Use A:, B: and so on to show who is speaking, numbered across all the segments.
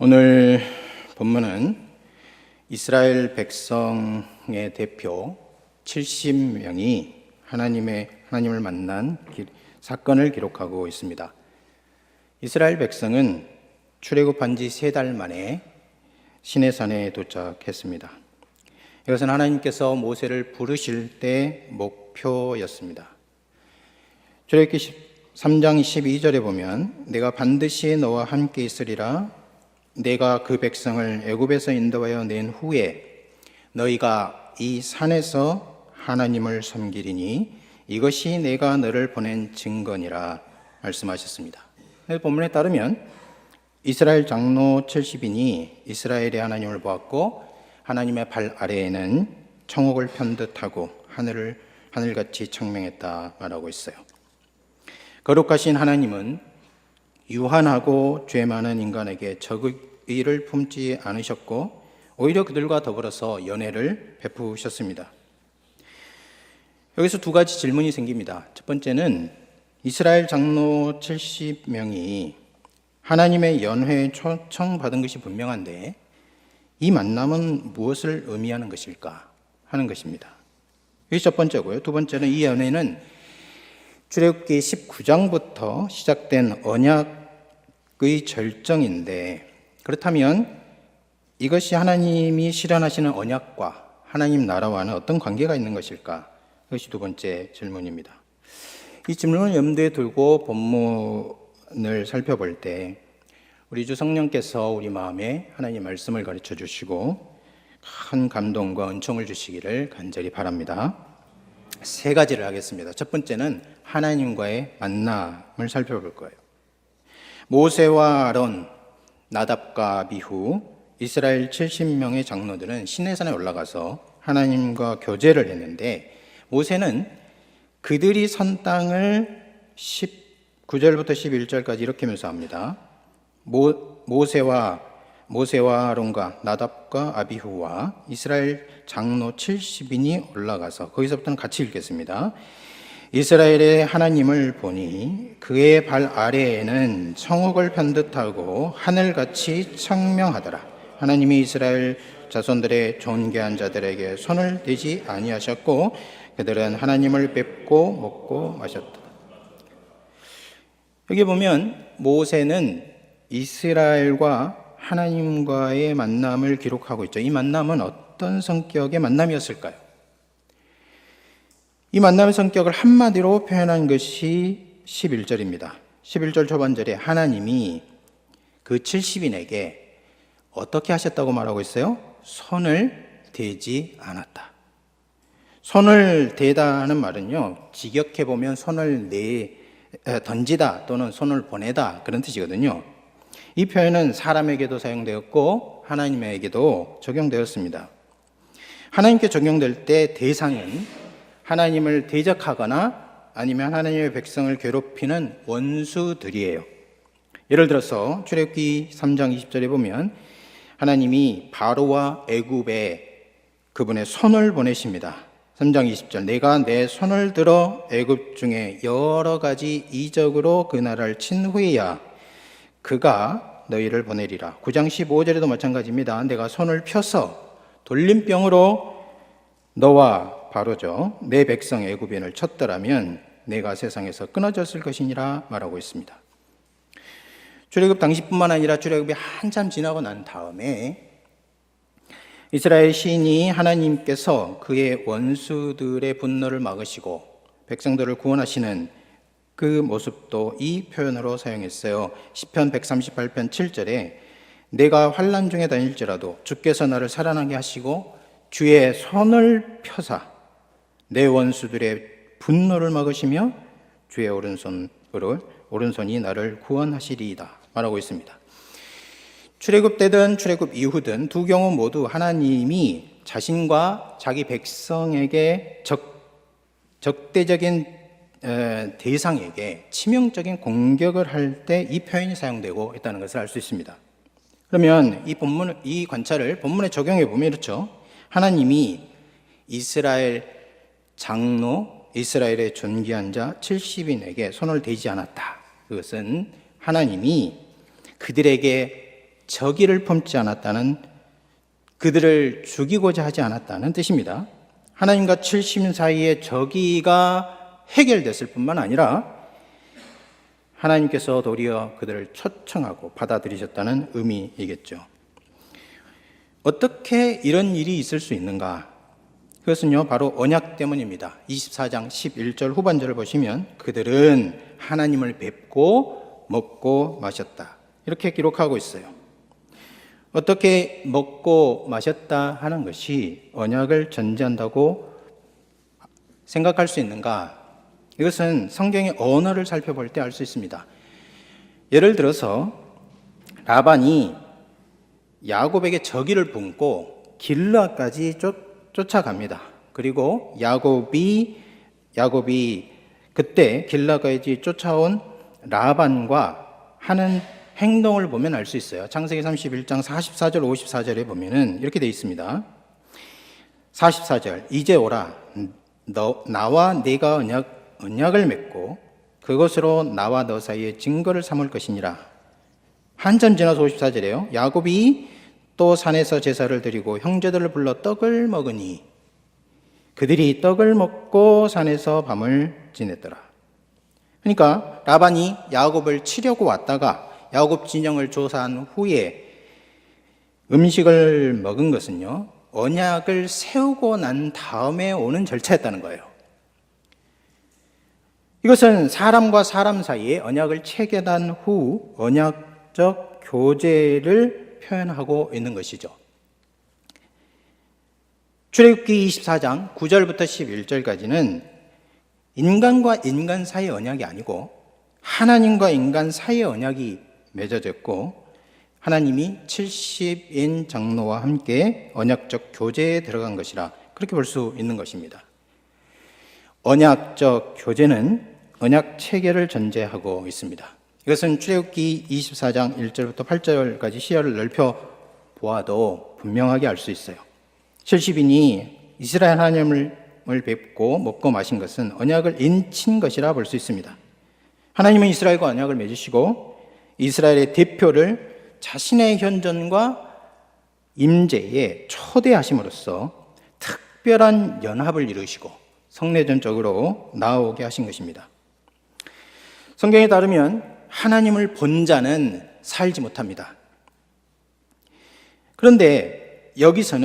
A: 오늘 본문은 이스라엘 백성의 대표 70명이 하나님을 만난 사건을 기록하고 있습니다. 이스라엘 백성은 출애굽한 지 3달 만에 시내산에 도착했습니다. 이것은 하나님께서 모세를 부르실 때 목표였습니다. 출애굽기 3장 12절에 보면 내가 반드시 너와 함께 있으리라. 내가 그 백성을 애굽에서 인도하여 낸 후에 너희가 이 산에서 하나님을 섬기리니 이것이 내가 너를 보낸 증거니라 말씀하셨습니다. 본문에 따르면 이스라엘 장로 70인이 이스라엘의 하나님을 보았고 하나님의 발 아래에는 청옥을 편듯하고 하늘같이 청명했다 말하고 있어요. 거룩하신 하나님은 유한하고 죄 많은 인간에게 적의를 품지 않으셨고 오히려 그들과 더불어서 연애를 베푸셨습니다. 여기서 두 가지 질문이 생깁니다. 첫 번째는 이스라엘 장로 70명이 하나님의 연회에 초청받은 것이 분명한데 이 만남은 무엇을 의미하는 것일까 하는 것입니다. 이게 첫 번째고요. 두 번째는 이 연회는 출애굽기 19장부터 시작된 언약의 절정인데 그렇다면 이것이 하나님이 실현하시는 언약과 하나님 나라와는 어떤 관계가 있는 것일까? 이것이 두 번째 질문입니다. 이 질문을 염두에 두고 본문을 살펴볼 때 우리 주 성령께서 우리 마음에 하나님 말씀을 가르쳐 주시고 큰 감동과 은총을 주시기를 간절히 바랍니다. 세 가지를 하겠습니다. 첫 번째는 하나님과의 만남을 살펴볼 거예요. 모세와 아론, 나답과 아비후, 이스라엘 70명의 장로들은 시내산에 올라가서 하나님과 교제를 했는데 아모세는 그들이 선 땅을 9절부터 11절까지 이렇게 묘사합니다. 모세와 아론과 나답과 아비후와 이스라엘 장로 70인이 올라가서 거기서부터는 같이 읽겠습니다. 이스라엘의 하나님을 보니 그의 발 아래에는 청옥을 편듯하고 하늘같이 청명하더라. 하나님이 이스라엘 자손들의 존귀한 자들에게 손을 대지 아니하셨고 그들은 하나님을 뵙고 먹고 마셨다. 여기 보면 모세는 이스라엘과 하나님과의 만남을 기록하고 있죠. 이 만남은 어떤 성격의 만남이었을까요? 이 만남의 성격을 한마디로 표현한 것이 11절입니다. 11절 초반절에 하나님이 그 70인에게 어떻게 하셨다고 말하고 있어요? 손을 대지 않았다. 손을 대다 하는 말은요, 직역해보면 손을 던지다 또는 손을 보내다 그런 뜻이거든요. 이 표현은 사람에게도 사용되었고 하나님에게도 적용되었습니다. 하나님께 적용될 때 대상은 하나님을 대적하거나 아니면 하나님의 백성을 괴롭히는 원수들이에요. 예를 들어서 출애굽기 3장 20절에 보면 하나님이 바로와 애굽에 그분의 손을 보내십니다. 3장 20절 내가 내 손을 들어 애굽 중에 여러 가지 이적으로 그 나라를 친 후에야 그가 너희를 보내리라. 9장 15절에도 마찬가지입니다. 내가 손을 펴서 돌림병으로 너와 바로죠. 내 백성 애굽인을 쳤더라면 내가 세상에서 끊어졌을 것이니라 말하고 있습니다. 출애굽 당시뿐만 아니라 출애굽이 한참 지나고 난 다음에 이스라엘 시인이 하나님께서 그의 원수들의 분노를 막으시고 백성들을 구원하시는 그 모습도 이 표현으로 사용했어요. 시편 138편 7절에 내가 환난 중에 다닐지라도 주께서 나를 살아나게 하시고 주의 손을 펴사 내 원수들의 분노를 막으시며 주의 오른손이 나를 구원하시리이다 말하고 있습니다. 출애굽 때든 출애굽 이후든 두 경우 모두 하나님이 자신과 자기 백성에게 적대적인 대상에게 치명적인 공격을 할 때 이 표현이 사용되고 있다는 것을 알 수 있습니다. 그러면 이 관찰을 본문에 적용해 보면 이렇죠. 하나님이 이스라엘 장로, 이스라엘의 존귀한 자 70인에게 손을 대지 않았다. 그것은 하나님이 그들에게 적의를 품지 않았다는, 그들을 죽이고자 하지 않았다는 뜻입니다. 하나님과 70인 사이의 적의가 해결됐을 뿐만 아니라 하나님께서 도리어 그들을 초청하고 받아들이셨다는 의미이겠죠. 어떻게 이런 일이 있을 수 있는가? 그것은요, 바로 언약 때문입니다. 24장 11절 후반절을 보시면 그들은 하나님을 뵙고 먹고 마셨다, 이렇게 기록하고 있어요. 어떻게 먹고 마셨다 하는 것이 언약을 전제한다고 생각할 수 있는가? 이것은 성경의 언어를 살펴볼 때 알 수 있습니다. 예를 들어서 라반이 야곱에게 적의를 품고 길르앗까지 쫓아갑니다. 그리고 야곱이 그때 길르앗까지 쫓아온 라반과 하는 행동을 보면 알 수 있어요. 창세기 31장 44절 54절에 보면은 이렇게 되어 있습니다. 44절, 이제 오라, 나와 네가 언약을 맺고 그것으로 나와 너 사이에 증거를 삼을 것이니라. 한참 지나서 54절에요. 야곱이 또 산에서 제사를 드리고 형제들을 불러 떡을 먹으니 그들이 떡을 먹고 산에서 밤을 지냈더라. 그러니까 라반이 야곱을 치려고 왔다가 야곱 진영을 조사한 후에 음식을 먹은 것은요, 언약을 세우고 난 다음에 오는 절차였다는 거예요. 이것은 사람과 사람 사이에 언약을 체결한 후 언약적 교제를 표현하고 있는 것이죠. 출애굽기 24장 9절부터 11절까지는 인간과 인간 사이의 언약이 아니고 하나님과 인간 사이의 언약이 맺어졌고, 하나님이 70인 장로와 함께 언약적 교제에 들어간 것이라, 그렇게 볼 수 있는 것입니다. 언약적 교제는 언약 체계를 전제하고 있습니다. 이것은 출애굽기 24장 1절부터 8절까지 시야를 넓혀 보아도 분명하게 알 수 있어요. 70인이 이스라엘 하나님을 뵙고 먹고 마신 것은 언약을 인친 것이라 볼 수 있습니다. 하나님은 이스라엘과 언약을 맺으시고 이스라엘의 대표를 자신의 현존과 임재에 초대하심으로써 특별한 연합을 이루시고 성내전적으로 나아오게 하신 것입니다. 성경에 따르면 하나님을 본 자는 살지 못합니다. 그런데 여기서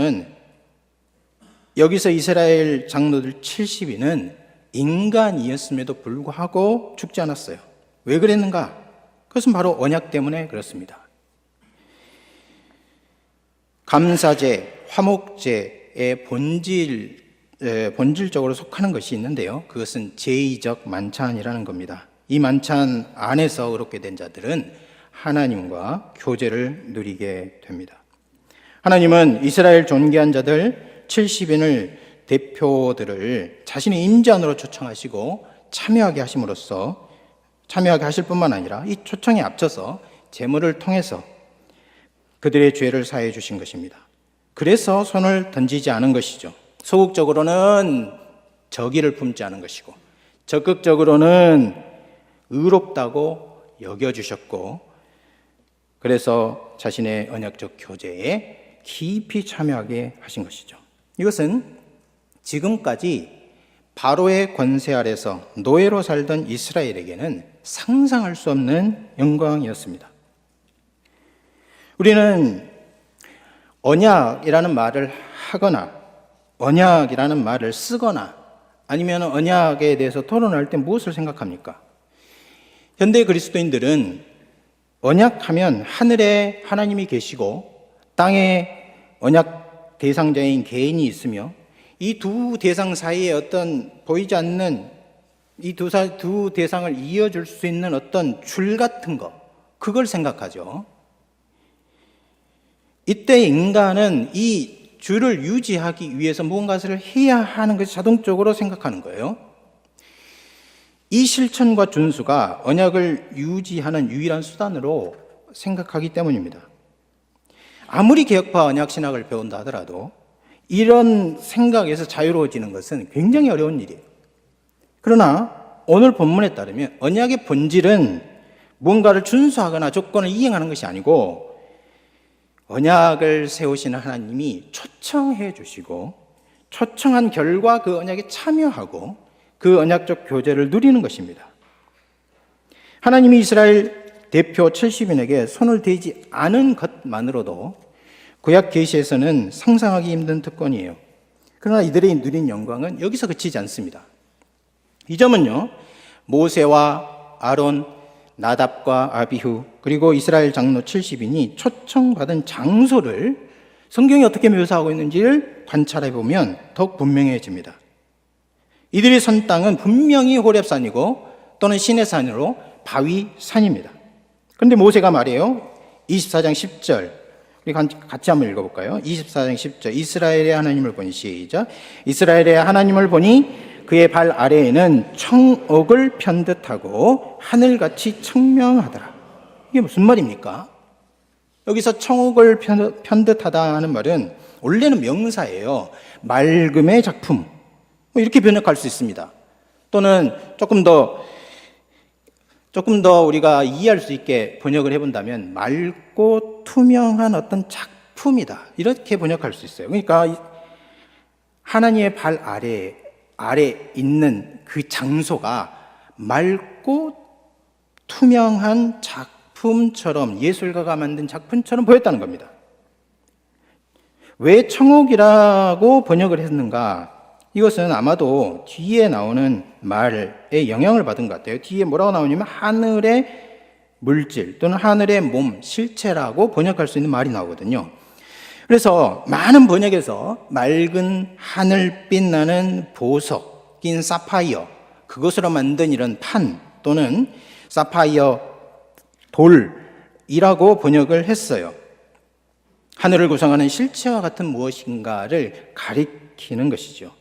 A: 이스라엘 장로들 70인은 인간이었음에도 불구하고 죽지 않았어요. 왜 그랬는가? 그것은 바로 언약 때문에 그렇습니다. 감사제, 화목제의 본질적으로 속하는 것이 있는데요. 그것은 제의적 만찬이라는 겁니다. 이 만찬 안에서 의롭게 된 자들은 하나님과 교제를 누리게 됩니다. 하나님은 이스라엘 존귀한 자들 70인을 대표들을 자신의 임재 안으로 초청하시고 참여하게 하실 뿐만 아니라 이 초청에 앞서서 제물을 통해서 그들의 죄를 사해 주신 것입니다. 그래서 손을 던지지 않은 것이죠. 소극적으로는 적의를 품지 않은 것이고 적극적으로는 의롭다고 여겨주셨고, 그래서 자신의 언약적 교제에 깊이 참여하게 하신 것이죠. 이것은 지금까지 바로의 권세 아래서 노예로 살던 이스라엘에게는 상상할 수 없는 영광이었습니다. 우리는 언약이라는 말을 하거나 언약이라는 말을 쓰거나 아니면 언약에 대해서 토론할 때 무엇을 생각합니까? 현대 그리스도인들은 언약하면 하늘에 하나님이 계시고 땅에 언약 대상자인 개인이 있으며 이 두 대상 사이에 어떤 보이지 않는 이 두 대상을 이어줄 수 있는 어떤 줄 같은 거, 그걸 생각하죠. 이때 인간은 이 줄을 유지하기 위해서 무언가를 해야 하는 것이 자동적으로 생각하는 거예요. 이 실천과 준수가 언약을 유지하는 유일한 수단으로 생각하기 때문입니다. 아무리 개혁파 언약 신학을 배운다 하더라도 이런 생각에서 자유로워지는 것은 굉장히 어려운 일이에요. 그러나 오늘 본문에 따르면 언약의 본질은 무언가를 준수하거나 조건을 이행하는 것이 아니고 언약을 세우시는 하나님이 초청해 주시고 초청한 결과 그 언약에 참여하고 그 언약적 교제를 누리는 것입니다. 하나님이 이스라엘 대표 70인에게 손을 대지 않은 것만으로도 구약 계시에서는 상상하기 힘든 특권이에요. 그러나 이들이 누린 영광은 여기서 그치지 않습니다. 이 점은요, 모세와 아론, 나답과 아비후, 그리고 이스라엘 장로 70인이 초청받은 장소를 성경이 어떻게 묘사하고 있는지를 관찰해 보면 더욱 분명해집니다. 이들이 선 땅은 분명히 호렙산이고 또는 시내산으로 바위산입니다. 그런데 모세가 말해요. 24장 10절, 우리 같이 한번 읽어볼까요? 24장 10절, 이스라엘의 하나님을 보니, 시작. 이스라엘의 하나님을 보니 그의 발 아래에는 청옥을 편듯하고 하늘같이 청명하더라. 이게 무슨 말입니까? 여기서 청옥을 편듯하다 하는 말은 원래는 명사예요. 맑음의 작품, 이렇게 번역할 수 있습니다. 또는 조금 더 우리가 이해할 수 있게 번역을 해본다면 맑고 투명한 어떤 작품이다, 이렇게 번역할 수 있어요. 그러니까 하나님의 발 아래 있는 그 장소가 맑고 투명한 작품처럼, 예술가가 만든 작품처럼 보였다는 겁니다. 왜 청옥이라고 번역을 했는가? 이것은 아마도 뒤에 나오는 말에 영향을 받은 것 같아요. 뒤에 뭐라고 나오냐면 하늘의 물질 또는 하늘의 몸, 실체라고 번역할 수 있는 말이 나오거든요. 그래서 많은 번역에서 맑은 하늘빛 나는 보석인 사파이어, 그것으로 만든 이런 판 또는 사파이어 돌이라고 번역을 했어요. 하늘을 구성하는 실체와 같은 무엇인가를 가리키는 것이죠.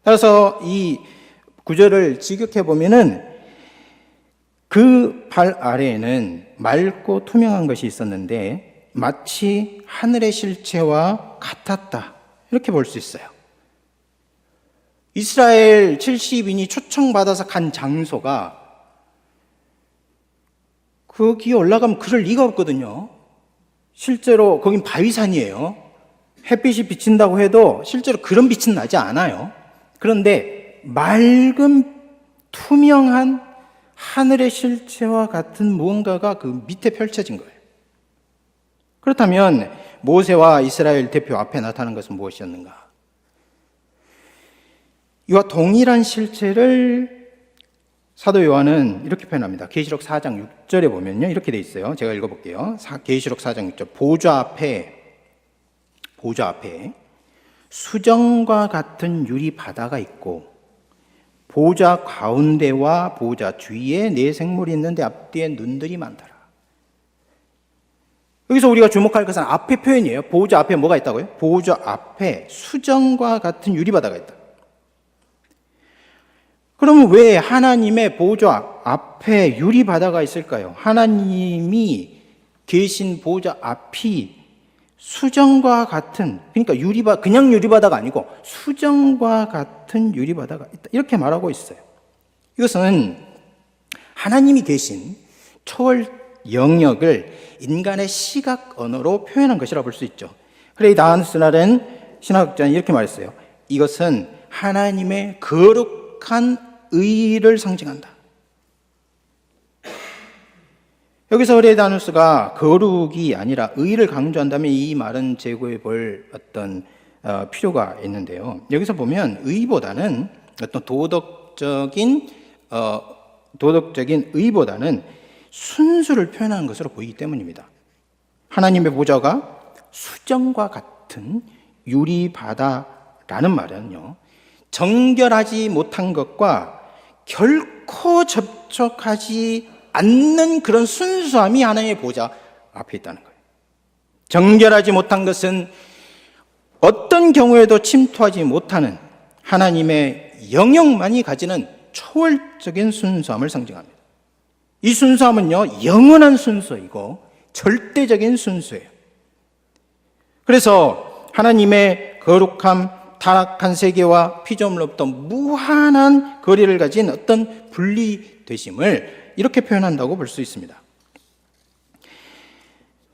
A: 따라서 이 구절을 직역해 보면은 그 발 아래에는 맑고 투명한 것이 있었는데 마치 하늘의 실체와 같았다, 이렇게 볼 수 있어요. 이스라엘 70인이 초청받아서 간 장소가, 거기 올라가면 그럴 리가 없거든요. 실제로 거긴 바위산이에요. 햇빛이 비친다고 해도 실제로 그런 빛은 나지 않아요. 그런데 맑은 투명한 하늘의 실체와 같은 무언가가 그 밑에 펼쳐진 거예요. 그렇다면 모세와 이스라엘 대표 앞에 나타난 것은 무엇이었는가? 이와 동일한 실체를 사도 요한은 이렇게 표현합니다. 계시록 4장 6절에 보면요, 이렇게 돼 있어요. 제가 읽어볼게요. 계시록 4장 6절, 보좌 앞에 수정과 같은 유리 바다가 있고 보좌 가운데와 보좌 뒤에 네 생물이 있는데 앞뒤에 눈들이 많더라. 여기서 우리가 주목할 것은 앞에 표현이에요. 보좌 앞에 뭐가 있다고요? 보좌 앞에 수정과 같은 유리 바다가 있다. 그러면 왜 하나님의 보좌 앞에 유리 바다가 있을까요? 하나님이 계신 보좌 앞이 수정과 같은, 그러니까 그냥 유리바다가 아니고 수정과 같은 유리바다가 있다, 이렇게 말하고 있어요. 이것은 하나님이 계신 초월 영역을 인간의 시각 언어로 표현한 것이라 볼 수 있죠. 크레이드 아흔스날은 신학자는 이렇게 말했어요. 이것은 하나님의 거룩한 의를 상징한다. 여기서 크레이드 아흔스가 거룩이 아니라 의를 강조한다면 이 말은 제고해 볼 어떤 필요가 있는데요. 여기서 보면 의보다는 어떤 도덕적인 의보다는 순수를 표현하는 것으로 보이기 때문입니다. 하나님의 보좌가 수정과 같은 유리바다라는 말은요, 정결하지 못한 것과 결코 접촉하지 않는 그런 순수함이 하나님의 보좌 앞에 있다는 거예요. 정결하지 못한 것은 어떤 경우에도 침투하지 못하는 하나님의 영역만이 가지는 초월적인 순수함을 상징합니다. 이 순수함은요, 영원한 순수이고 절대적인 순수예요. 그래서 하나님의 거룩함, 타락한 세계와 피조물로부터 무한한 거리를 가진 어떤 분리되심을 이렇게 표현한다고 볼 수 있습니다.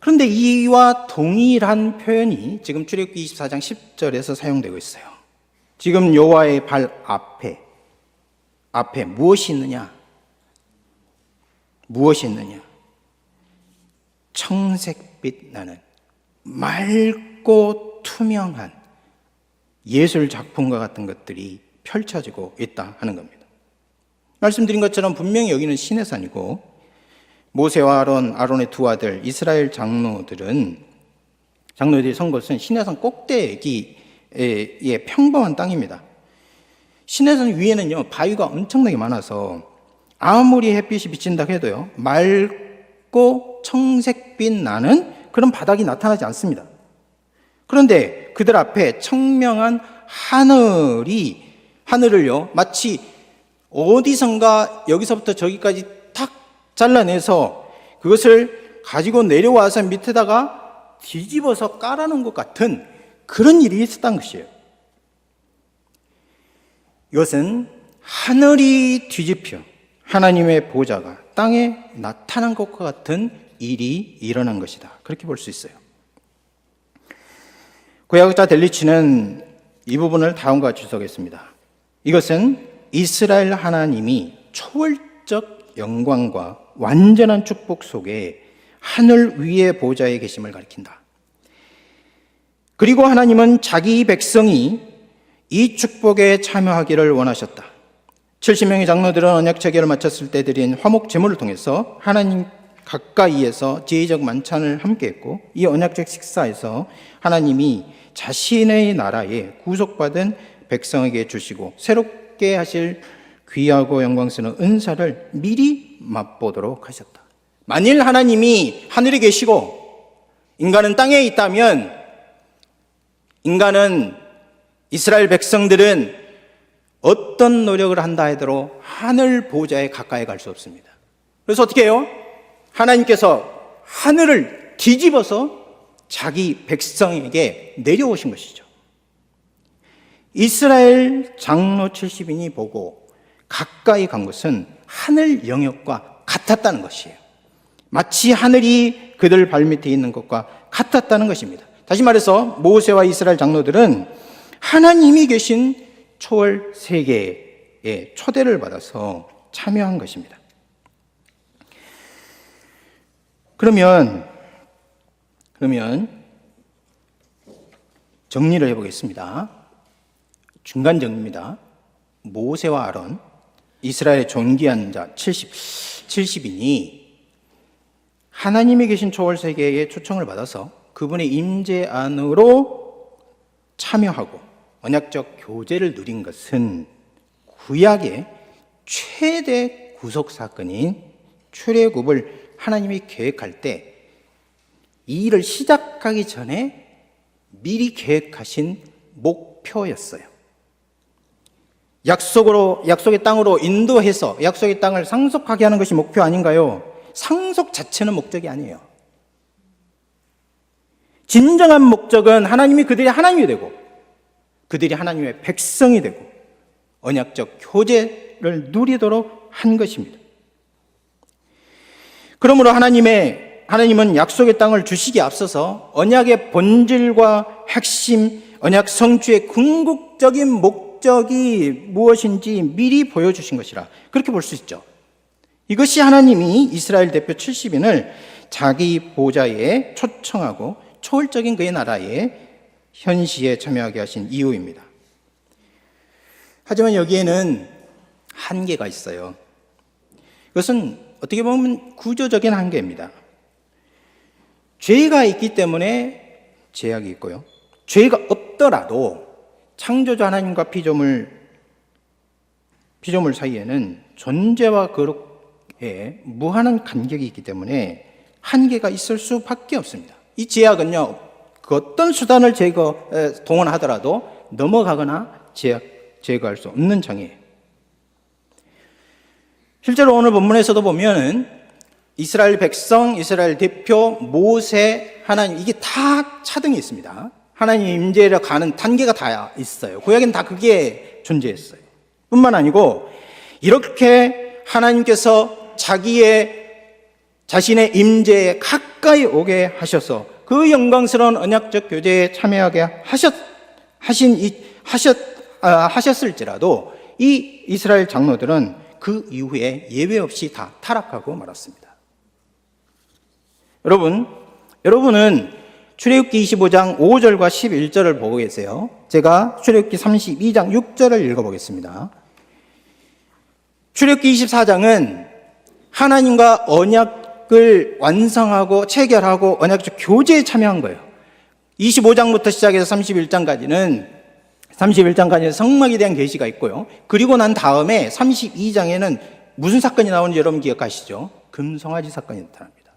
A: 그런데 이와 동일한 표현이 지금 출애굽기 24장 10절에서 사용되고 있어요. 지금 여호와의 발 앞에 무엇이 있느냐? 무엇이 있느냐? 청색빛 나는 맑고 투명한 예술 작품과 같은 것들이 펼쳐지고 있다 하는 겁니다. 말씀드린 것처럼 분명히 여기는 시내산이고 모세와 아론의 두 아들 이스라엘 장로들이 선 곳은 시내산 꼭대기의 평범한 땅입니다. 시내산 위에는요 바위가 엄청나게 많아서 아무리 햇빛이 비친다 해도요 맑고 청색빛 나는 그런 바닥이 나타나지 않습니다. 그런데 그들 앞에 청명한 하늘을요 마치 어디선가 여기서부터 저기까지 탁 잘라내서 그것을 가지고 내려와서 밑에다가 뒤집어서 깔아놓은 것 같은 그런 일이 있었던 것이에요. 이것은 하늘이 뒤집혀 하나님의 보좌가 땅에 나타난 것과 같은 일이 일어난 것이다. 그렇게 볼 수 있어요. 구약학자 델리치는 이 부분을 다음과 같이 주석했습니다. 이것은 이스라엘 하나님이 초월적 영광과 완전한 축복 속에 하늘 위의 보좌에 계심을 가리킨다. 그리고 하나님은 자기 백성이 이 축복에 참여하기를 원하셨다. 70명의 장로들은 언약 체계를 마쳤을 때 드린 화목 제물을 통해서 하나님 가까이에서 지혜적 만찬을 함께했고 이 언약적 식사에서 하나님이 자신의 나라에 구속받은 백성에게 주시고 새롭게 하실 귀하고 영광스러운 은사를 미리 맛보도록 하셨다. 만일 하나님이 하늘에 계시고 인간은 땅에 있다면 인간은 이스라엘 백성들은 어떤 노력을 한다 해도 하늘 보좌에 가까이 갈 수 없습니다. 그래서 어떻게 해요? 하나님께서 하늘을 뒤집어서 자기 백성에게 내려오신 것이죠. 이스라엘 장로 70인이 보고 가까이 간 것은 하늘 영역과 같았다는 것이에요. 마치 하늘이 그들 발밑에 있는 것과 같았다는 것입니다. 다시 말해서 모세와 이스라엘 장로들은 하나님이 계신 초월 세계에 초대를 받아서 참여한 것입니다. 그러면 정리를 해보겠습니다. 중간 정리입니다. 모세와 아론, 이스라엘의 존귀한 자 70인이 하나님이 계신 초월 세계에 초청을 받아서 그분의 임재 안으로 참여하고 언약적 교제를 누린 것은 구약의 최대 구속 사건인 출애굽을 하나님이 계획할 때 이 일을 시작하기 전에 미리 계획하신 목표였어요. 약속의 땅으로 인도해서 약속의 땅을 상속하게 하는 것이 목표 아닌가요? 상속 자체는 목적이 아니에요. 진정한 목적은 하나님이 그들의 하나님이 되고 그들이 하나님의 백성이 되고 언약적 교제를 누리도록 한 것입니다. 그러므로 하나님은 약속의 땅을 주시기에 앞서서 언약의 본질과 핵심, 언약 성취의 궁극적인 목적이 무엇인지 미리 보여주신 것이라 그렇게 볼 수 있죠. 이것이 하나님이 이스라엘 대표 70인을 자기 보좌에 초청하고 초월적인 그의 나라의 현시에 참여하게 하신 이유입니다. 하지만 여기에는 한계가 있어요. 이것은 어떻게 보면 구조적인 한계입니다. 죄가 있기 때문에 제약이 있고요. 죄가 없더라도 창조주 하나님과 피조물 사이에는 존재와 거룩에 무한한 간격이 있기 때문에 한계가 있을 수밖에 없습니다. 이 제약은요, 그 어떤 수단을 동원하더라도 넘어가거나 제거할 수 없는 장애예요. 실제로 오늘 본문에서도 보면 이스라엘 백성, 이스라엘 대표, 모세, 하나님 이게 다 차등이 있습니다. 하나님 임재로 가는 단계가 다 있어요. 구약에는 다 그게 존재했어요. 뿐만 아니고 이렇게 하나님께서 자신의 임재에 가까이 오게 하셔서 그 영광스러운 언약적 교제에 참여하게 하셨을지라도 이 이스라엘 장로들은 그 이후에 예외 없이 다 타락하고 말았습니다. 여러분은 출애굽기 25장 5절과 11절을 보고 계세요. 제가 출애굽기 32장 6절을 읽어보겠습니다. 출애굽기 24장은 하나님과 언약을 완성하고 체결하고 언약적 교제에 참여한 거예요. 25장부터 시작해서 31장까지는 성막에 대한 계시가 있고요. 그리고 난 다음에 32장에는 무슨 사건이 나오는지 여러분 기억하시죠? 금송아지 사건이 나타납니다.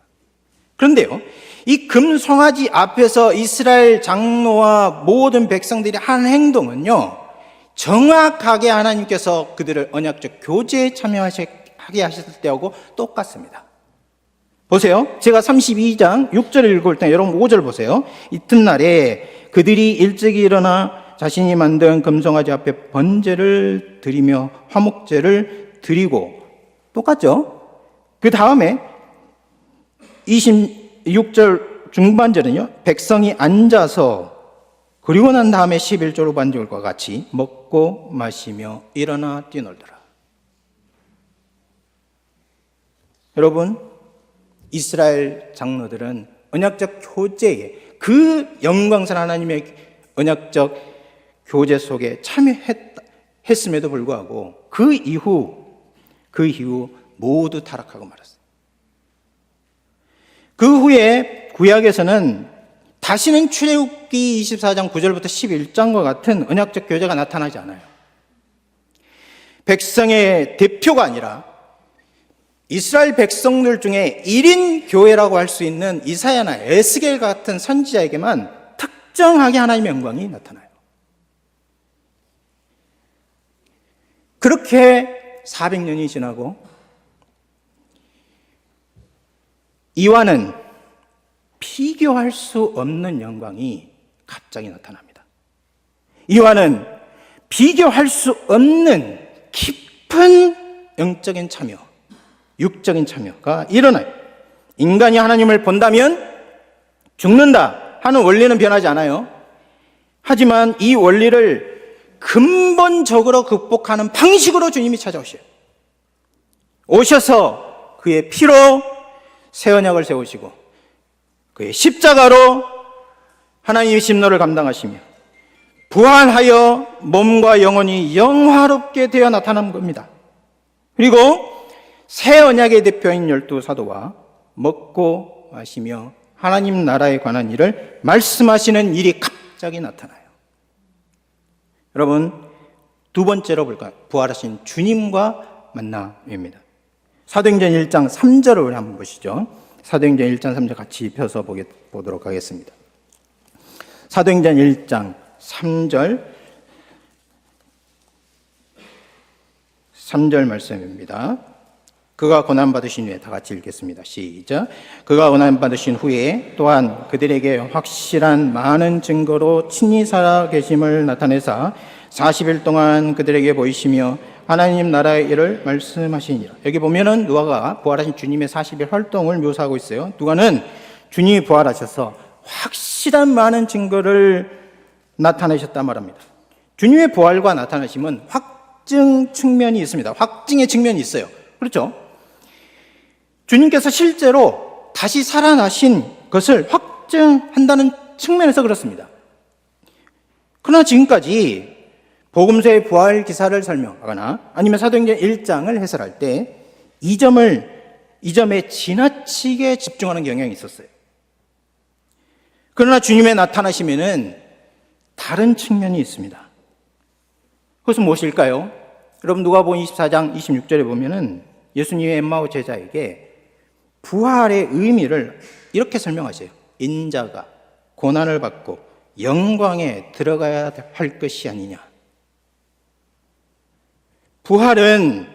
A: 그런데요, 이 금송아지 앞에서 이스라엘 장로와 모든 백성들이 한 행동은요, 정확하게 하나님께서 그들을 언약적 교제에 참여하게 하셨을 때하고 똑같습니다. 보세요. 제가 32장 6절을 읽을 때 여러분 5절 보세요. 이튿날에 그들이 일찍이 일어나 자신이 만든 금송아지 앞에 번제를 드리며 화목제를 드리고, 똑같죠? 그 다음에 26절 중반절은요, 백성이 앉아서 그리고 난 다음에 11절 후반절과 같이 먹고 마시며 일어나 뛰놀더라. 여러분, 이스라엘 장로들은 언약적 교제에, 그 영광스러운 하나님의 언약적 교제 속에 참여했음에도 불구하고 그 이후 모두 타락하고 말았어요. 그 후에 구약에서는 다시는 출애굽기 24장 9절부터 11장과 같은 언약적 교제가 나타나지 않아요. 백성의 대표가 아니라 이스라엘 백성들 중에 1인 교회라고 할 수 있는 이사야나 에스겔 같은 선지자에게만 특정하게 하나님의 영광이 나타나요. 그렇게 400년이 지나고 이와는 비교할 수 없는 영광이 갑자기 나타납니다. 이와는 비교할 수 없는 깊은 영적인 참여, 육적인 참여가 일어나요. 인간이 하나님을 본다면 죽는다 하는 원리는 변하지 않아요. 하지만 이 원리를 근본적으로 극복하는 방식으로 주님이 찾아오셔요. 오셔서 그의 피로 새 언약을 세우시고 그의 십자가로 하나님의 심노를 감당하시며 부활하여 몸과 영혼이 영화롭게 되어 나타난 겁니다. 그리고 새 언약의 대표인 12사도와 먹고 마시며 하나님 나라에 관한 일을 말씀하시는 일이 갑자기 나타나요. 여러분, 두 번째로 볼까요? 부활하신 주님과 만남입니다. 사도행전 1장 3절을 우리 한번 보시죠. 사도행전 1장 3절 같이 펴서 보도록 하겠습니다. 사도행전 1장 3절 말씀입니다. 그가 고난받으신 후에, 다 같이 읽겠습니다. 시작. 그가 고난받으신 후에 또한 그들에게 확실한 많은 증거로 친히 살아 계심을 나타내사 40일 동안 그들에게 보이시며 하나님 나라의 일을 말씀하시니라. 여기 보면은 누가가 부활하신 주님의 40일 활동을 묘사하고 있어요. 누가는 주님이 부활하셔서 확실한 많은 증거를 나타내셨단 말합니다. 주님의 부활과 나타나심은 확증 측면이 있습니다. 확증의 측면이 있어요. 그렇죠? 주님께서 실제로 다시 살아나신 것을 확증한다는 측면에서 그렇습니다. 그러나 지금까지 복음서의 부활 기사를 설명하거나 아니면 사도행전 1장을 해설할 때 이 점에 지나치게 집중하는 경향이 있었어요. 그러나 주님의 나타나심에는 다른 측면이 있습니다. 그것은 무엇일까요? 여러분, 누가복음 24장 26절에 보면은 예수님의 엠마오 제자에게 부활의 의미를 이렇게 설명하세요. 인자가 고난을 받고 영광에 들어가야 할 것이 아니냐. 부활은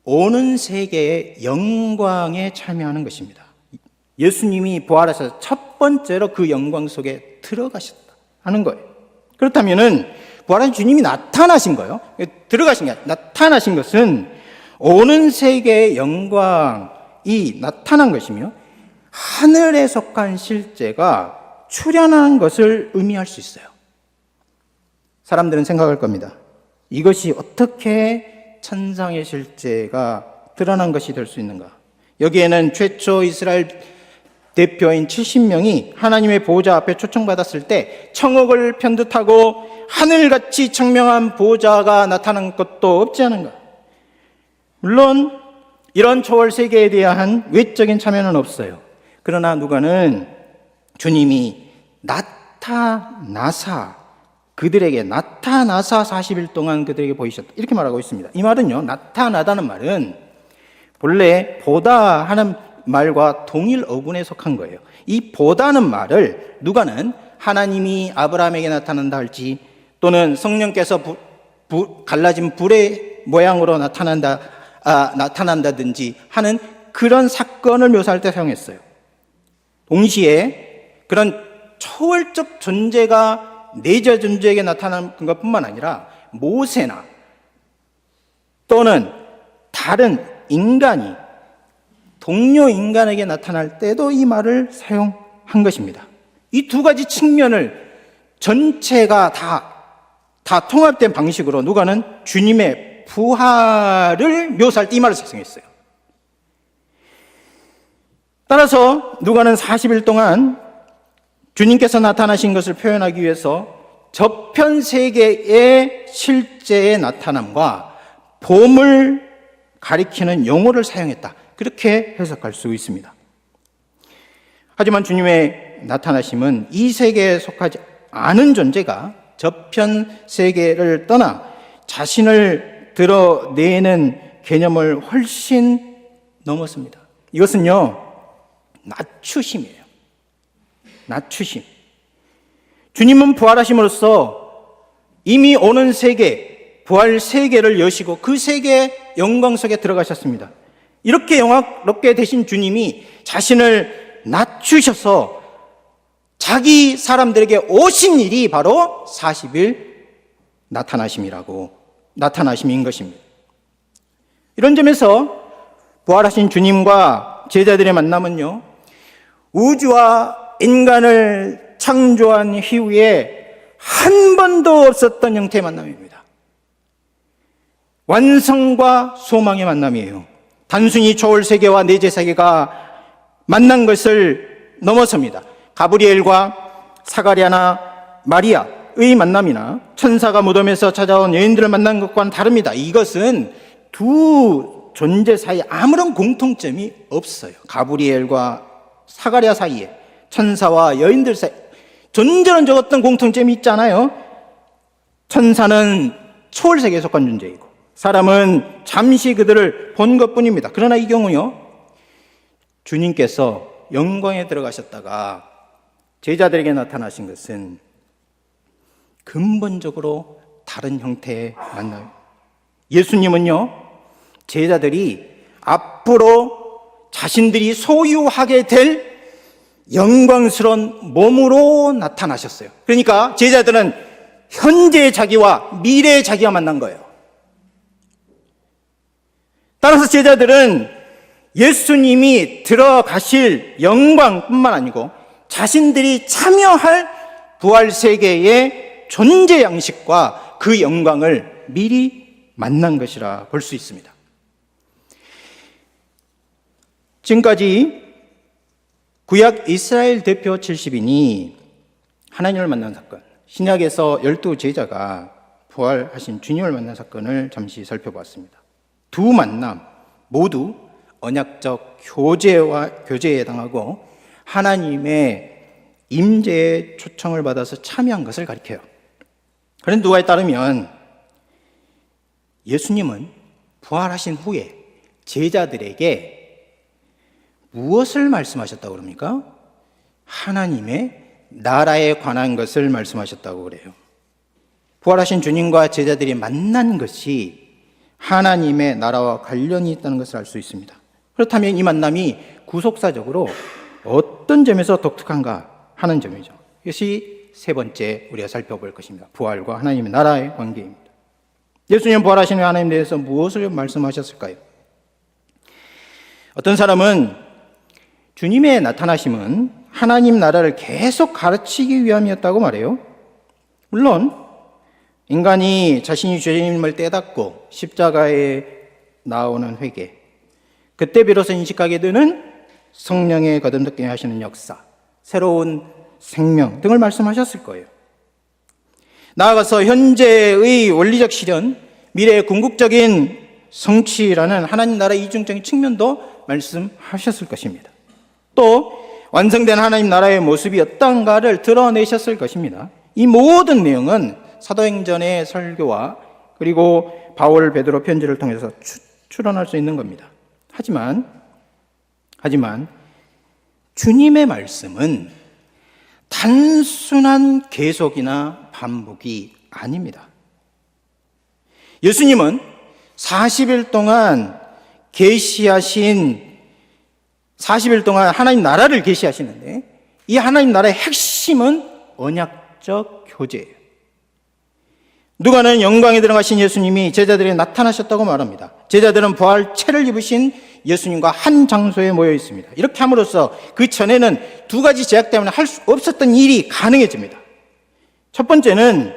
A: 오는 세계의 영광에 참여하는 것입니다. 예수님이 부활하셔서 첫 번째로 그 영광 속에 들어가셨다 하는 거예요. 그렇다면은 부활한 주님이 나타나신 거예요. 들어가신 게 아니라 나타나신 것은 오는 세계의 영광, 이 나타난 것이며 하늘에 속한 실제가 출현한 것을 의미할 수 있어요. 사람들은 생각할 겁니다. 이것이 어떻게 천상의 실제가 드러난 것이 될 수 있는가? 여기에는 최초 이스라엘 대표인 70명이 하나님의 보호자 앞에 초청받았을 때 청억을 편듯하고 하늘같이 청명한 보호자가 나타난 것도 없지 않은가? 물론 이런 초월 세계에 대한 외적인 참여는 없어요. 그러나 누가는 주님이 그들에게 나타나사 40일 동안 그들에게 보이셨다, 이렇게 말하고 있습니다. 이 말은요, 나타나다는 말은 본래 보다 하는 말과 동일 어군에 속한 거예요. 이 보다는 말을 누가는 하나님이 아브라함에게 나타난다 할지, 또는 성령께서 갈라진 불의 모양으로 나타난다든지 하는 그런 사건을 묘사할 때 사용했어요. 동시에 그런 초월적 존재가 내재 존재에게 나타난 것뿐만 아니라 모세나 또는 다른 인간이 동료 인간에게 나타날 때도 이 말을 사용한 것입니다. 이 두 가지 측면을 전체가 다 통합된 방식으로 누가는 주님의 부활을 묘사할 때 이 말을 사용했어요. 따라서 누가는 40일 동안 주님께서 나타나신 것을 표현하기 위해서 저편 세계의 실제의 나타남과 봄을 가리키는 용어를 사용했다, 그렇게 해석할 수 있습니다. 하지만 주님의 나타나심은 이 세계에 속하지 않은 존재가 저편 세계를 떠나 자신을 드러내는 개념을 훨씬 넘었습니다. 이것은요, 낮추심이에요. 낮추심. 주님은 부활하심으로써 이미 오는 세계, 부활 세계를 여시고 그 세계의 영광 속에 들어가셨습니다. 이렇게 영화롭게 되신 주님이 자신을 낮추셔서 자기 사람들에게 오신 일이 바로 40일 나타나심인 것입니다. 이런 점에서 부활하신 주님과 제자들의 만남은요, 우주와 인간을 창조한 이후에 한 번도 없었던 형태의 만남입니다. 완성과 소망의 만남이에요. 단순히 초월 세계와 내재 세계가 만난 것을 넘어섭니다. 가브리엘과 사가랴나 마리아의 만남이나 천사가 무덤에서 찾아온 여인들을 만난 것과는 다릅니다. 이것은 두 존재 사이에 아무런 공통점이 없어요. 가브리엘과 사가랴 사이에, 천사와 여인들 사이에 존재는 어떤 공통점이 있잖아요. 천사는 초월 세계에 속한 존재이고 사람은 잠시 그들을 본 것뿐입니다. 그러나 이 경우요, 주님께서 영광에 들어가셨다가 제자들에게 나타나신 것은 근본적으로 다른 형태의 만남. 예수님은요, 제자들이 앞으로 자신들이 소유하게 될 영광스러운 몸으로 나타나셨어요. 그러니까 제자들은 현재의 자기와 미래의 자기가 만난 거예요. 따라서 제자들은 예수님이 들어가실 영광뿐만 아니고 자신들이 참여할 부활 세계의 존재 양식과 그 영광을 미리 만난 것이라 볼 수 있습니다. 지금까지 구약 이스라엘 대표 70인이 하나님을 만난 사건, 신약에서 12제자가 부활하신 주님을 만난 사건을 잠시 살펴보았습니다. 두 만남 모두 언약적 교제에 해당하고 하나님의 임재의 초청을 받아서 참여한 것을 가리켜요. 그런데 누가에 따르면 예수님은 부활하신 후에 제자들에게 무엇을 말씀하셨다고 그럽니까? 하나님의 나라에 관한 것을 말씀하셨다고 그래요. 부활하신 주님과 제자들이 만난 것이 하나님의 나라와 관련이 있다는 것을 알 수 있습니다. 그렇다면 이 만남이 구속사적으로 어떤 점에서 독특한가 하는 점이죠. 이것이 세 번째 우리가 살펴볼 것입니다. 부활과 하나님의 나라의 관계입니다. 예수님 부활하신 하나님에 대해서 무엇을 말씀하셨을까요? 어떤 사람은 주님의 나타나심은 하나님 나라를 계속 가르치기 위함이었다고 말해요. 물론 인간이 자신이 죄인임을 깨닫고 십자가에 나오는 회개, 그때 비로소 인식하게 되는 성령의 거듭나게 하시는 역사, 새로운 생명 등을 말씀하셨을 거예요. 나아가서 현재의 원리적 실현, 미래의 궁극적인 성취라는 하나님 나라의 이중적인 측면도 말씀하셨을 것입니다. 또 완성된 하나님 나라의 모습이 어떤가를 드러내셨을 것입니다. 이 모든 내용은 사도행전의 설교와 그리고 바울, 베드로 편지를 통해서 추론할 수 있는 겁니다. 하지만 주님의 말씀은 단순한 계속이나 반복이 아닙니다. 예수님은 40일 동안 하나님 나라를 계시하시는데 이 하나님 나라의 핵심은 언약적 교제예요. 누가는 영광에 들어가신 예수님이 제자들에게 나타나셨다고 말합니다. 제자들은 부활체를 입으신 예수님과 한 장소에 모여 있습니다. 이렇게 함으로써 그 전에는 두 가지 제약 때문에 할 수 없었던 일이 가능해집니다. 첫 번째는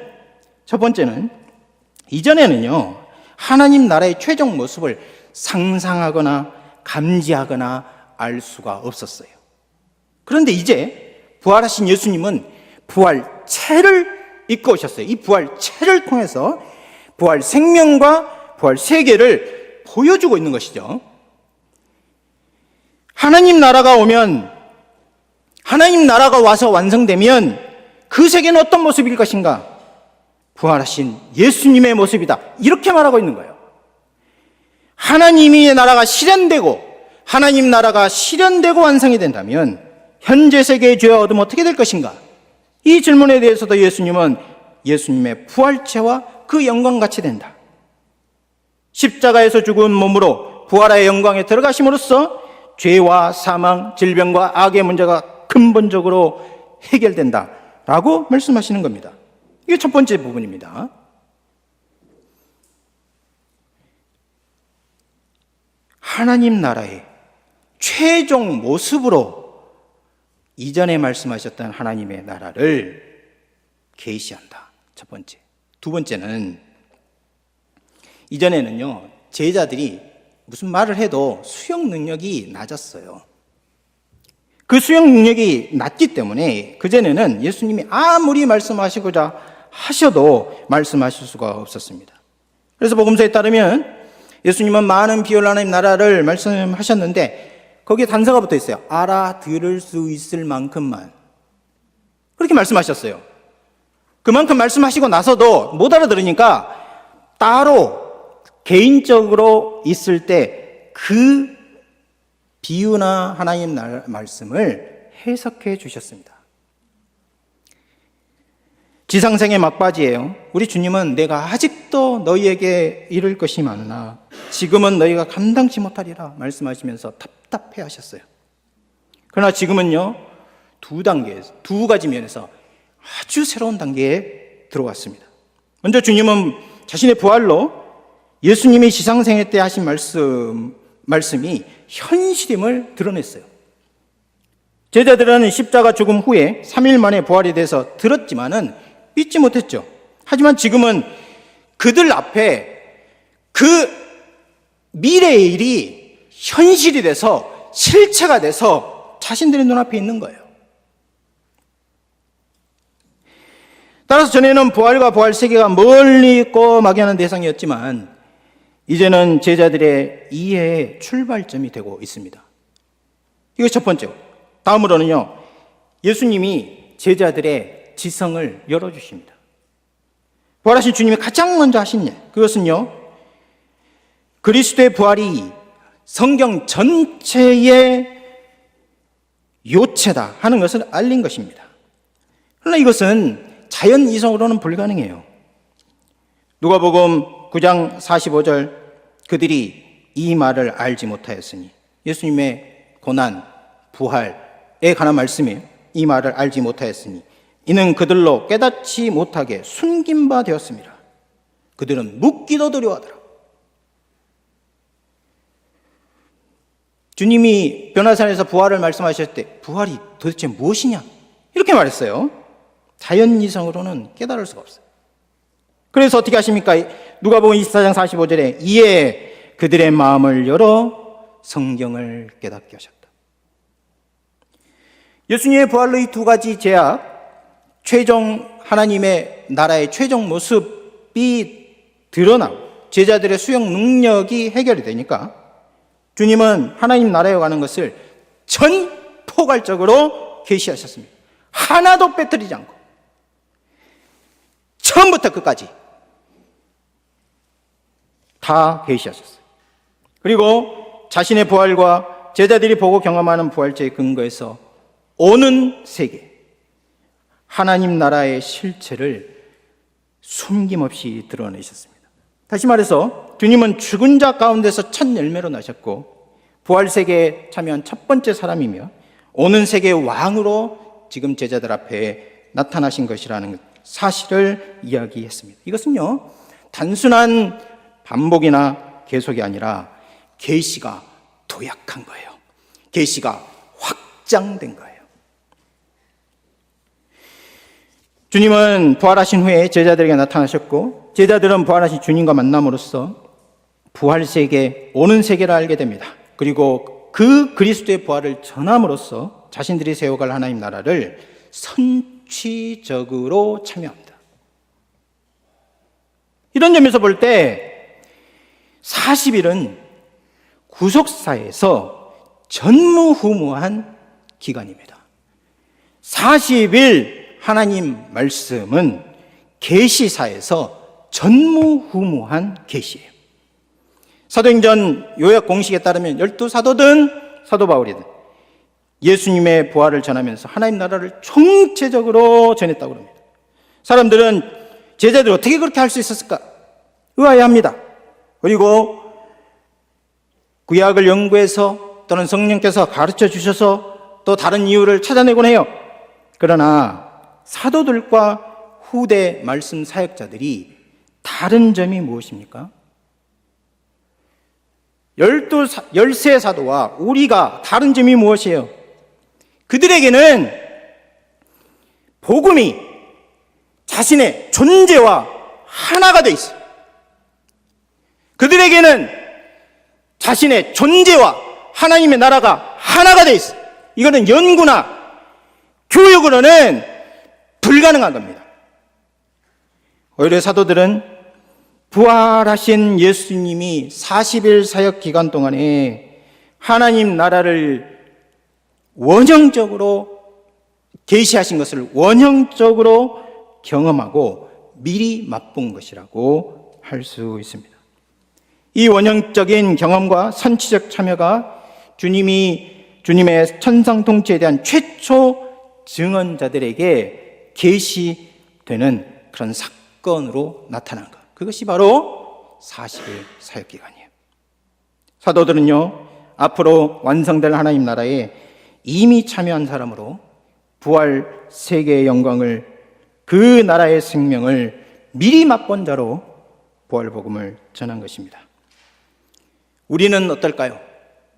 A: 이전에는요, 하나님 나라의 최종 모습을 상상하거나 감지하거나 알 수가 없었어요. 그런데 이제 부활하신 예수님은 부활체를 입고 오셨어요. 이 부활체를 통해서 부활 생명과 부활 세계를 보여주고 있는 것이죠. 하나님 나라가 와서 완성되면 그 세계는 어떤 모습일 것인가? 부활하신 예수님의 모습이다. 이렇게 말하고 있는 거예요. 하나님의 나라가 실현되고 완성이 된다면 현재 세계의 죄와 어둠은 어떻게 될 것인가? 이 질문에 대해서도 예수님은 예수님의 부활체와 그 영광같이 된다. 십자가에서 죽은 몸으로 부활의 영광에 들어가심으로써 죄와 사망, 질병과 악의 문제가 근본적으로 해결된다라고 말씀하시는 겁니다. 이게 첫 번째 부분입니다. 하나님 나라의 최종 모습으로 이전에 말씀하셨던 하나님의 나라를 계시한다. 첫 번째. 두 번째는 이전에는요, 제자들이 무슨 말을 해도 수용 능력이 낮았어요. 그 수용 능력이 낮기 때문에 그전에는 예수님이 아무리 말씀하시고자 하셔도 말씀하실 수가 없었습니다. 그래서 복음서에 따르면 예수님은 많은 비율 하나님 나라를 말씀하셨는데 거기에 단서가 붙어 있어요. 알아들을 수 있을 만큼만. 그렇게 말씀하셨어요. 그만큼 말씀하시고 나서도 못 알아들으니까 따로 개인적으로 있을 때 그 비유나 하나님 말씀을 해석해 주셨습니다. 지상생의 막바지예요. 우리 주님은 내가 아직도 너희에게 이를 것이 많으나 지금은 너희가 감당치 못하리라 말씀하시면서 답답해 하셨어요. 그러나 지금은요, 두 가지 면에서 아주 새로운 단계에 들어왔습니다. 먼저 주님은 자신의 부활로 예수님이 지상생애 때 하신 말씀이 현실임을 드러냈어요. 제자들은 십자가 죽음 후에 3일 만에 부활에 대해서 들었지만은 믿지 못했죠. 하지만 지금은 그들 앞에 그 미래의 일이 현실이 돼서 실체가 돼서 자신들의 눈앞에 있는 거예요. 따라서 전에는 부활과 부활 세계가 멀리 있고 막연한 대상이었지만 이제는 제자들의 이해의 출발점이 되고 있습니다. 이게 첫 번째고, 다음으로는요, 예수님이 제자들의 지성을 열어주십니다. 부활하신 주님이 가장 먼저 하신 일, 그것은요, 그리스도의 부활이 성경 전체의 요체다 하는 것을 알린 것입니다. 그러나 이것은 자연 이성으로는 불가능해요. 누가복음 9장 45절, 그들이 이 말을 알지 못하였으니, 예수님의 고난, 부활에 관한 말씀이에요. 이 말을 알지 못하였으니 이는 그들로 깨닫지 못하게 숨긴 바 되었습니다. 그들은 묻기도 두려워하더라. 주님이 변화산에서 부활을 말씀하셨을 때 부활이 도대체 무엇이냐? 이렇게 말했어요. 자연이성으로는 깨달을 수가 없어요. 그래서 어떻게 하십니까? 누가복음 24장 45절에 이에 그들의 마음을 열어 성경을 깨닫게 하셨다. 예수님의 부활로 이 두 가지 제약, 최종 하나님의 나라의 최종 모습이 드러나고 제자들의 수용 능력이 해결이 되니까 주님은 하나님 나라에 가는 것을 전포괄적으로 계시하셨습니다. 하나도 빼뜨리지 않고 처음부터 끝까지 다 계시하셨어요. 그리고 자신의 부활과 제자들이 보고 경험하는 부활체의 근거에서 오는 세계, 하나님 나라의 실체를 숨김없이 드러내셨습니다. 다시 말해서 주님은 죽은 자 가운데서 첫 열매로 나셨고 부활 세계에 참여한 첫 번째 사람이며 오는 세계의 왕으로 지금 제자들 앞에 나타나신 것이라는 사실을 이야기했습니다. 이것은요, 단순한 반복이나 계속이 아니라 계시가 도약한 거예요. 계시가 확장된 거예요. 주님은 부활하신 후에 제자들에게 나타나셨고 제자들은 부활하신 주님과 만남으로써 부활 세계, 오는 세계를 알게 됩니다. 그리고 그 그리스도의 부활을 전함으로써 자신들이 세워갈 하나님 나라를 선취적으로 참여합니다. 이런 점에서 볼 때 40일은 구속사에서 전무후무한 기간입니다. 40일 하나님 말씀은 계시사에서 전무후무한 계시예요. 사도행전 요약 공식에 따르면 12사도든 사도 바울이든 예수님의 부활을 전하면서 하나님 나라를 총체적으로 전했다고 합니다. 사람들은 제자들이 어떻게 그렇게 할 수 있었을까? 의아해합니다. 그리고 구약을 연구해서 또는 성령께서 가르쳐 주셔서 또 다른 이유를 찾아내곤 해요. 그러나 사도들과 후대 말씀 사역자들이 다른 점이 무엇입니까? 13사도와 우리가 다른 점이 무엇이에요? 그들에게는 복음이 자신의 존재와 하나가 돼 있어요. 그들에게는 자신의 존재와 하나님의 나라가 하나가 돼 있어요. 이거는 연구나 교육으로는 불가능한 겁니다. 오히려 사도들은 부활하신 예수님이 40일 사역 기간 동안에 하나님 나라를 원형적으로 계시하신 것을 원형적으로 경험하고 미리 맛본 것이라고 할 수 있습니다. 이 원형적인 경험과 선취적 참여가 주님의 천상 통치에 대한 최초 증언자들에게 계시되는 그런 사건으로 나타난 것. 그것이 바로 40일 사역기간이에요. 사도들은요, 앞으로 완성될 하나님 나라에 이미 참여한 사람으로 부활 세계의 영광을, 그 나라의 생명을 미리 맛본 자로 부활복음을 전한 것입니다. 우리는 어떨까요?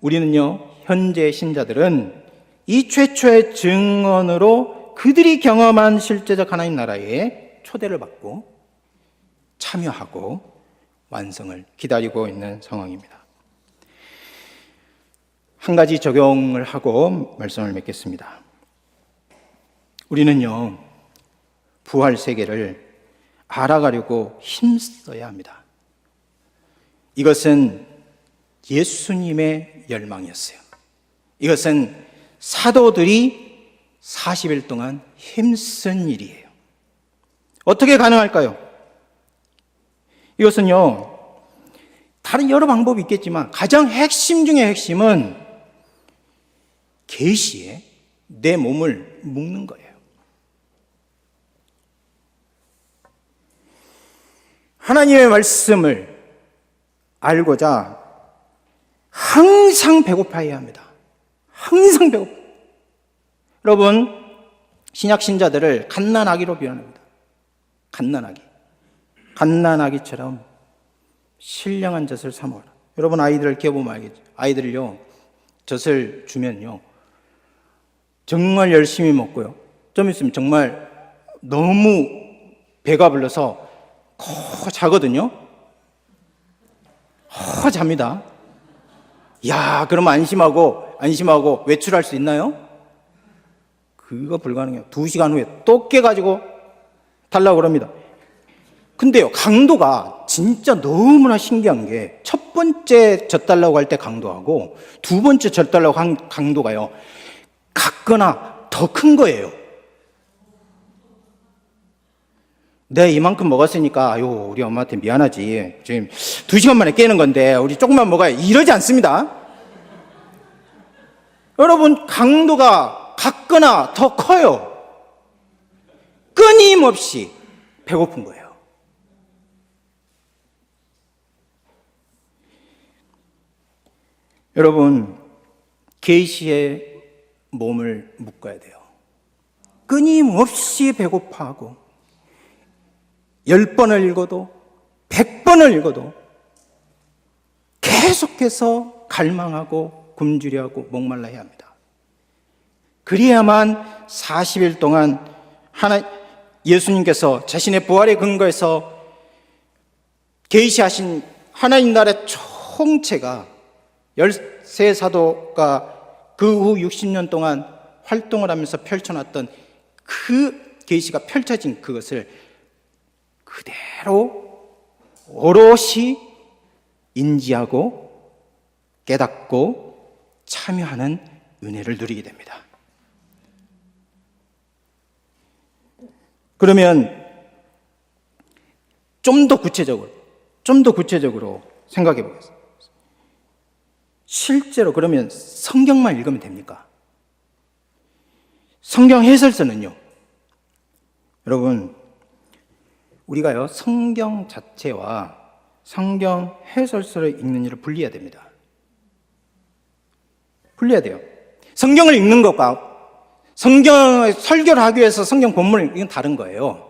A: 우리는요, 현재 신자들은 이 최초의 증언으로 그들이 경험한 실제적 하나님 나라에 초대를 받고 참여하고 완성을 기다리고 있는 상황입니다. 한 가지 적용을 하고 말씀을 맺겠습니다. 우리는요, 부활 세계를 알아가려고 힘써야 합니다. 이것은 예수님의 열망이었어요. 이것은 사도들이 40일 동안 힘쓴 일이에요. 어떻게 가능할까요? 이것은요, 다른 여러 방법이 있겠지만 가장 핵심 중의 핵심은 계시에 내 몸을 묶는 거예요. 하나님의 말씀을 알고자 항상 배고파해야 합니다. 항상 배고파. 여러분, 신약 신자들을 갓난아기로 표현합니다. 갓난아기처럼 신령한 젖을 사모하라. 여러분 아이들을 키워보면 알겠죠. 아이들을요, 젖을 주면요, 정말 열심히 먹고요, 좀 있으면 정말 너무 배가 불러서 자거든요. 잡니다. 야, 그러면 안심하고 외출할 수 있나요? 그거 불가능해요. 2시간 후에 또 깨가지고 달라고 그럽니다. 근데요, 강도가 진짜 너무나 신기한 게, 첫 번째 젖달라고 할 때 강도하고 두 번째 젖달라고 한 강도가요, 같거나 더 큰 거예요. 내 이만큼 먹었으니까 아유, 우리 엄마한테 미안하지, 지금 2시간 만에 깨는 건데 우리 조금만 먹어야, 이러지 않습니다. 여러분, 강도가 같거나 더 커요. 끊임없이 배고픈 거예요. 여러분, 계시의 몸을 묶어야 돼요. 끊임없이 배고파하고 10번을 읽어도 100번을 읽어도 계속해서 갈망하고 굶주려하고 목말라야 합니다. 그래야만 40일 동안 예수님께서 자신의 부활의 근거에서 계시하신 하나님 나라의 총체가 13사도가 그 후 60년 동안 활동을 하면서 펼쳐놨던 그 계시가 펼쳐진 그것을 그대로 오롯이 인지하고 깨닫고 참여하는 은혜를 누리게 됩니다. 그러면 좀 더 구체적으로 생각해 보겠습니다. 실제로 그러면 성경만 읽으면 됩니까? 성경 해설서는요, 여러분, 우리가요, 성경 자체와 성경 해설서를 읽는 일을 분리해야 됩니다. 분리해야 돼요. 성경을 읽는 것과 성경을 설교를 하기 위해서 성경 본문을 읽는 건 다른 거예요.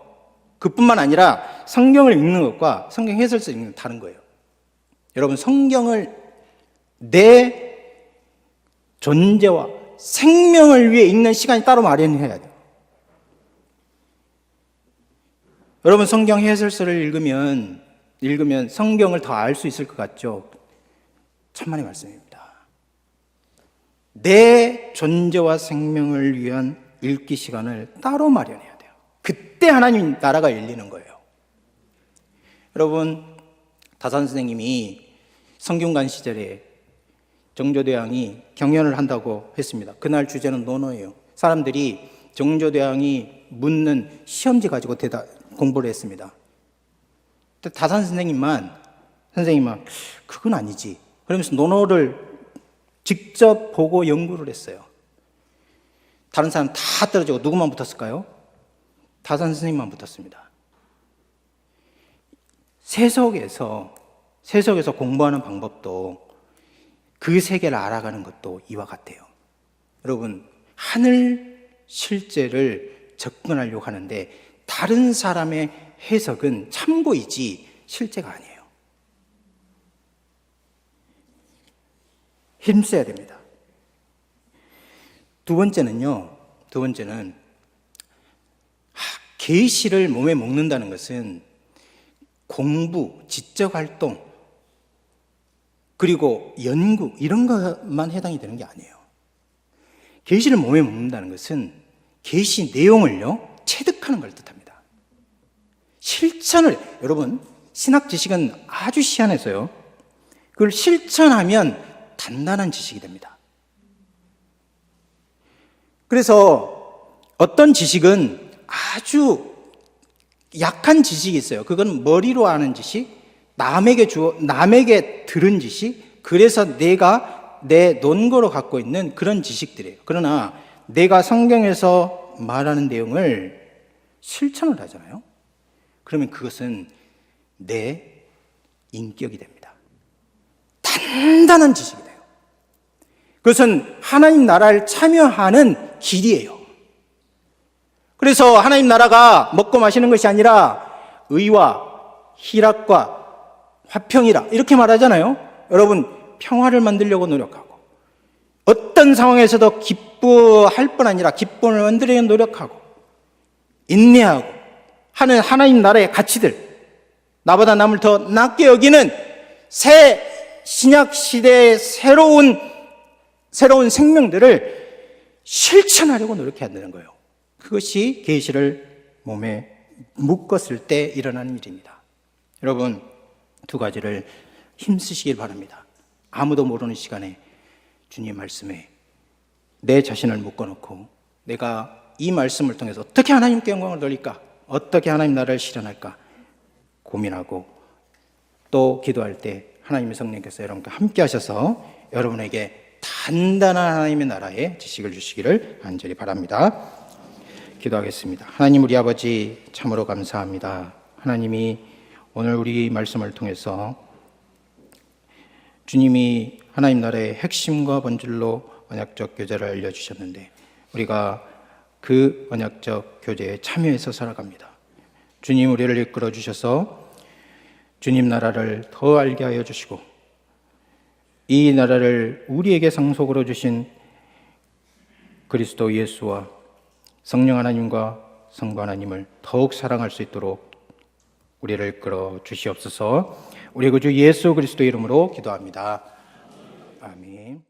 A: 그뿐만 아니라 성경을 읽는 것과 성경 해설서 읽는 건 다른 거예요. 여러분, 성경을 내 존재와 생명을 위해 읽는 시간이 따로 마련해야 돼요. 여러분, 성경 해설서를 읽으면 성경을 더 알 수 있을 것 같죠? 천만의 말씀입니다. 내 존재와 생명을 위한 읽기 시간을 따로 마련해야 돼요. 그때 하나님 나라가 열리는 거예요. 여러분, 다산 선생님이 성균관 시절에 정조대왕이 경연을 한다고 했습니다. 그날 주제는 논어예요. 사람들이 정조대왕이 묻는 시험지 가지고 공부를 했습니다. 다산 선생님만 그건 아니지, 그러면서 논어를 직접 보고 연구를 했어요. 다른 사람 다 떨어지고 누구만 붙었을까요? 다산 선생님만 붙었습니다. 세속에서 공부하는 방법도, 그 세계를 알아가는 것도 이와 같아요. 여러분, 하늘 실제를 접근하려고 하는데 다른 사람의 해석은 참고이지 실제가 아니에요. 힘써야 됩니다. 두 번째는 계시를 몸에 먹는다는 것은 공부, 지적 활동, 그리고 연구, 이런 것만 해당이 되는 게 아니에요. 계시를 몸에 먹는다는 것은 계시 내용을요, 체득하는 걸 뜻합니다. 실천을, 여러분, 신학 지식은 아주 희한해서요, 그걸 실천하면 단단한 지식이 됩니다. 그래서 어떤 지식은 아주 약한 지식이 있어요. 그건 머리로 아는 지식, 남에게 들은 지식, 그래서 내가 내 논거로 갖고 있는 그런 지식들이에요. 그러나 내가 성경에서 말하는 내용을 실천을 하잖아요. 그러면 그것은 내 인격이 됩니다. 단단한 지식이 돼요. 그것은 하나님 나라를 참여하는 길이에요. 그래서 하나님 나라가 먹고 마시는 것이 아니라 의와 희락과 화평이라 이렇게 말하잖아요. 여러분, 평화를 만들려고 노력하고, 어떤 상황에서도 기뻐할 뿐 아니라 기쁨을 만들려고 노력하고 인내하고 하는 하나님 나라의 가치들, 나보다 남을 더 낫게 여기는 새 신약 시대의 새로운 생명들을 실천하려고 노력해야 되는 거예요. 그것이 계시를 몸에 묶었을 때 일어나는 일입니다. 여러분, 두 가지를 힘쓰시길 바랍니다. 아무도 모르는 시간에 주님 말씀에 내 자신을 묶어놓고 내가 이 말씀을 통해서 어떻게 하나님께 영광을 돌릴까, 어떻게 하나님 나라를 실현할까 고민하고, 또 기도할 때 하나님의 성령께서 여러분과 함께 하셔서 여러분에게 단단한 하나님의 나라의 지식을 주시기를 간절히 바랍니다. 기도하겠습니다. 하나님, 우리 아버지 참으로 감사합니다. 하나님이 오늘 우리 말씀을 통해서 주님이 하나님 나라의 핵심과 본질로 언약적 교제를 알려주셨는데 우리가 그 언약적 교제에 참여해서 살아갑니다. 주님, 우리를 이끌어 주셔서 주님 나라를 더 알게 하여 주시고 이 나라를 우리에게 상속으로 주신 그리스도 예수와 성령 하나님과 성부 하나님을 더욱 사랑할 수 있도록 우리를 이끌어 주시옵소서. 우리 구주 예수 그리스도 이름으로 기도합니다. 아멘.